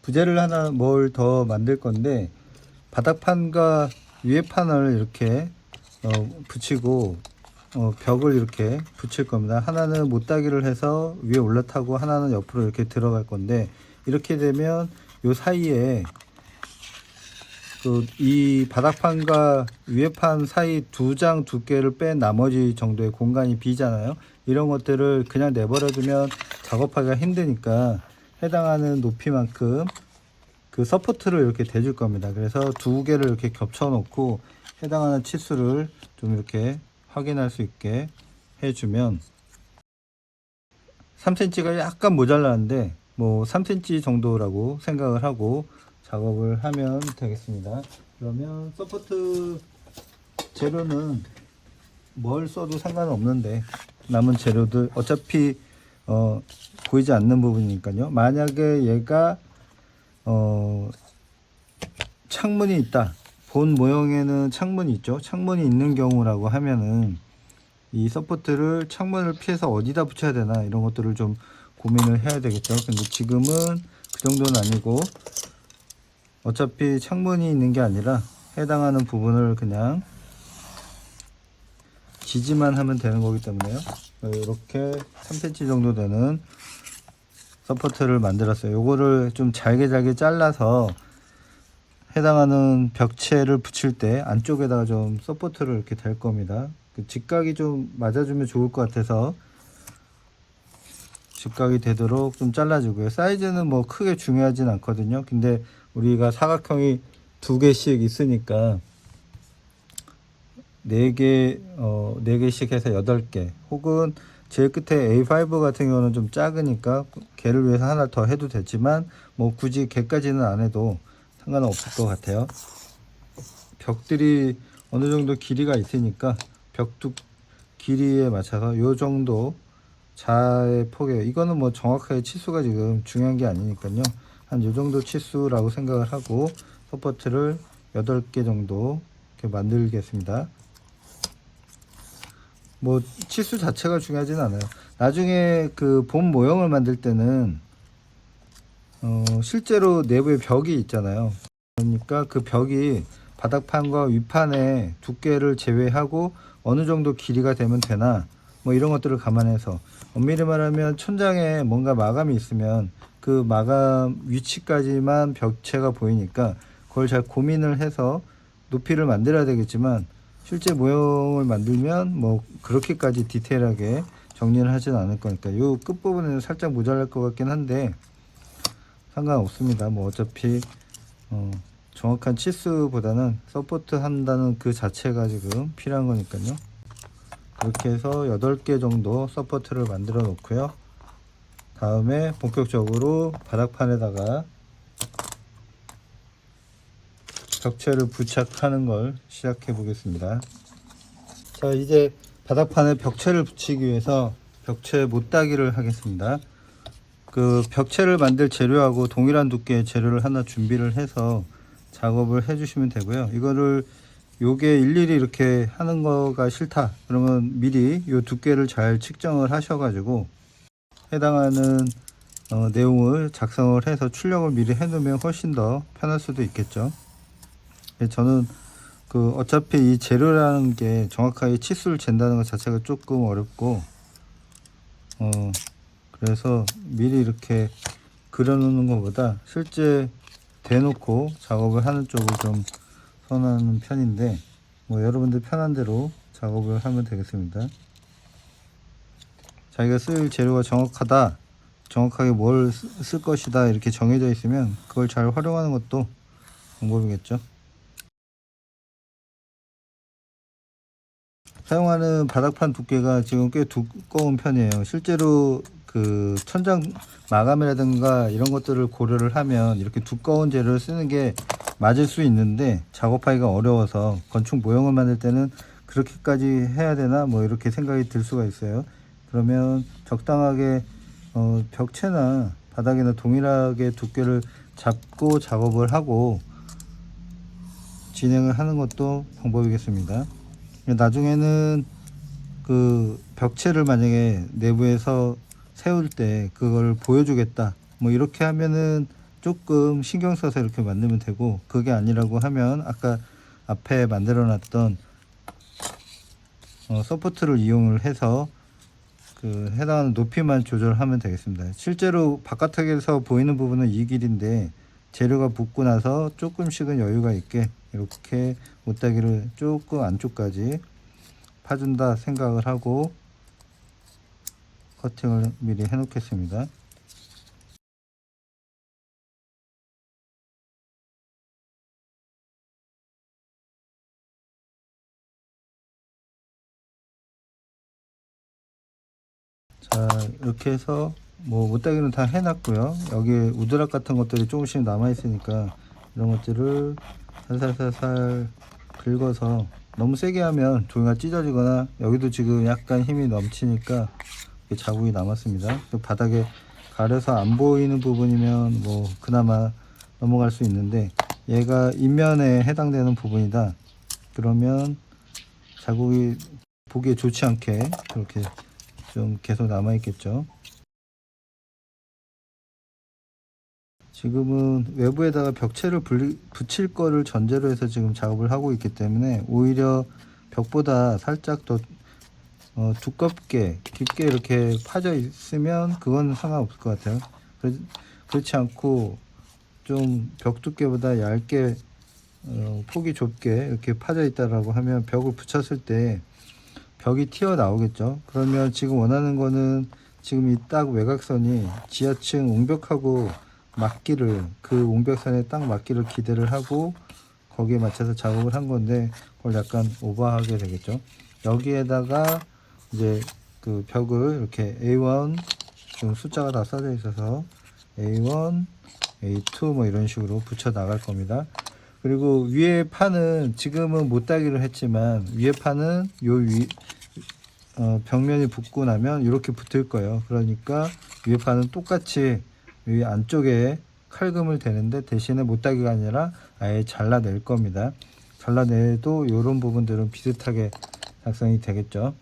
부재를 하나 뭘 더 만들 건데, 바닥판과 위에 판을 이렇게 붙이고 벽을 이렇게 붙일 겁니다. 하나는 못따기를 해서 위에 올라타고 하나는 옆으로 이렇게 들어갈 건데, 이렇게 되면 요 사이에 이 바닥판과 위에 판 사이 두 장 두께를 뺀 나머지 정도의 공간이 비잖아요. 이런 것들을 그냥 내버려 두면 작업하기가 힘드니까 해당하는 높이만큼 그 서포트를 이렇게 대줄 겁니다. 그래서 두 개를 이렇게 겹쳐 놓고 해당하는 치수를 좀 이렇게 확인할 수 있게 해주면, 3cm가 약간 모자라는데 뭐 3cm 정도라고 생각을 하고 작업을 하면 되겠습니다. 그러면 서포트 재료는 뭘 써도 상관없는데, 남은 재료들 어차피 보이지 않는 부분이니까요. 만약에 얘가 창문이 있다, 본 모형에는 창문이 있죠. 창문이 있는 경우라고 하면은 이 서포트를 창문을 피해서 어디다 붙여야 되나, 이런 것들을 좀 고민을 해야 되겠죠. 근데 지금은 그 정도는 아니고, 어차피 창문이 있는 게 아니라 해당하는 부분을 그냥 지지만 하면 되는 거기 때문에요. 이렇게 3cm 정도 되는 서포트를 만들었어요. 요거를 좀 잘게 잘라서 해당하는 벽체를 붙일 때 안쪽에다가 좀 서포트를 이렇게 댈 겁니다. 직각이 좀 맞아주면 좋을 것 같아서 직각이 되도록 좀 잘라주고요. 사이즈는 뭐 크게 중요하진 않거든요. 근데 우리가 사각형이 두 개씩 있으니까 4개씩 해서 8개, 혹은 제일 끝에 A5 같은 경우는 좀 작으니까 걔를 위해서 하나 더 해도 되지만 뭐 굳이 걔까지는 안 해도 상관은 없을 것 같아요. 벽들이 어느 정도 길이가 있으니까 벽두 길이에 맞춰서 요 정도 자의 폭이에요. 이거는 뭐 정확하게 치수가 지금 중요한 게 아니니까요. 한 요 정도 치수라고 생각을 하고 서포트를 8개 정도 이렇게 만들겠습니다. 뭐 치수 자체가 중요하진 않아요. 나중에 그 본 모형을 만들 때는 실제로 내부에 벽이 있잖아요. 그러니까 그 벽이 바닥판과 윗판의 두께를 제외하고 어느 정도 길이가 되면 되나, 뭐 이런 것들을 감안해서, 엄밀히 말하면 천장에 뭔가 마감이 있으면 그 마감 위치까지만 벽체가 보이니까 그걸 잘 고민을 해서 높이를 만들어야 되겠지만, 실제 모형을 만들면 뭐 그렇게까지 디테일하게 정리를 하진 않을 거니까 요 끝부분에는 살짝 모자랄 것 같긴 한데 상관없습니다. 뭐 어차피 정확한 치수보다는 서포트 한다는 그 자체가 지금 필요한 거니까요. 그렇게 해서 8개 정도 서포트를 만들어 놓고요. 다음에 본격적으로 바닥판에다가 벽체를 부착하는 걸 시작해 보겠습니다. 자, 이제 바닥판에 벽체를 붙이기 위해서 벽체 못따기를 하겠습니다. 그 벽체를 만들 재료하고 동일한 두께의 재료를 하나 준비를 해서 작업을 해 주시면 되고요. 이거를 요게 일일이 이렇게 하는 거가 싫다 그러면 미리 요 두께를 잘 측정을 하셔 가지고 해당하는 내용을 작성을 해서 출력을 미리 해 놓으면 훨씬 더 편할 수도 있겠죠. 저는 어차피 이 재료라는 게 정확하게 치수를 잰다는 것 자체가 조금 어렵고, 그래서 미리 이렇게 그려놓는 것보다 실제 대놓고 작업을 하는 쪽을 좀 선호하는 편인데, 뭐 여러분들 편한 대로 작업을 하면 되겠습니다. 자기가 쓸 재료가 정확하다, 정확하게 뭘 쓸 것이다 이렇게 정해져 있으면 그걸 잘 활용하는 것도 방법이겠죠. 사용하는 바닥판 두께가 지금 꽤 두꺼운 편이에요. 실제로 그 천장 마감이라든가 이런 것들을 고려를 하면 이렇게 두꺼운 재료를 쓰는 게 맞을 수 있는데 작업하기가 어려워서 건축 모형을 만들 때는 그렇게까지 해야 되나 뭐 이렇게 생각이 들 수가 있어요. 그러면 적당하게 벽체나 바닥이나 동일하게 두께를 잡고 작업을 하고 진행을 하는 것도 방법이겠습니다. 나중에는 그 벽체를 만약에 내부에서 세울 때 그걸 보여주겠다 뭐 이렇게 하면은 조금 신경 써서 이렇게 만들면 되고, 그게 아니라고 하면 아까 앞에 만들어 놨던 서포트를 이용을 해서 그 해당하는 높이만 조절하면 되겠습니다. 실제로 바깥에서 보이는 부분은 이 길인데 재료가 붙고 나서 조금씩은 여유가 있게 이렇게 못다기를 조금 안쪽까지 파준다 생각을 하고 커팅을 미리 해 놓겠습니다. 자, 이렇게 해서 뭐 못다기는 다 해놨고요. 여기에 우드락 같은 것들이 조금씩 남아 있으니까 이런 것들을 살살살살 긁어서, 너무 세게 하면 종이가 찢어지거나, 여기도 지금 약간 힘이 넘치니까 자국이 남았습니다. 바닥에 가려서 안 보이는 부분이면 뭐 그나마 넘어갈 수 있는데, 얘가 인면에 해당되는 부분이다 그러면 자국이 보기에 좋지 않게 그렇게 좀 계속 남아 있겠죠. 지금은 외부에다가 벽체를 붙일 거를 전제로 해서 지금 작업을 하고 있기 때문에 오히려 벽보다 살짝 더 두껍게 깊게 이렇게 파져 있으면 그건 상관없을 것 같아요. 그렇지 않고 좀 벽 두께보다 얇게 폭이 좁게 이렇게 파져 있다라고 하면 벽을 붙였을 때 벽이 튀어나오겠죠. 그러면 지금 원하는 거는 지금 이 딱 외곽선이 지하층 옹벽하고 맞기를, 그 옹벽선에 딱 맞기를 기대를 하고 거기에 맞춰서 작업을 한 건데, 그걸 약간 오버하게 되겠죠. 여기에다가 이제 그 벽을 이렇게 A1, 지금 숫자가 다 써져 있어서 A1, A2 뭐 이런 식으로 붙여 나갈 겁니다. 그리고 위에 판은 지금은 못다기로 했지만 위에 판은 요 벽면이 붙고 나면 이렇게 붙을 거예요. 그러니까 위에 판은 똑같이 위 안쪽에 칼금을 대는데, 대신에 못다기가 아니라 아예 잘라낼 겁니다. 잘라내도 이런 부분들은 비슷하게 작성이 되겠죠.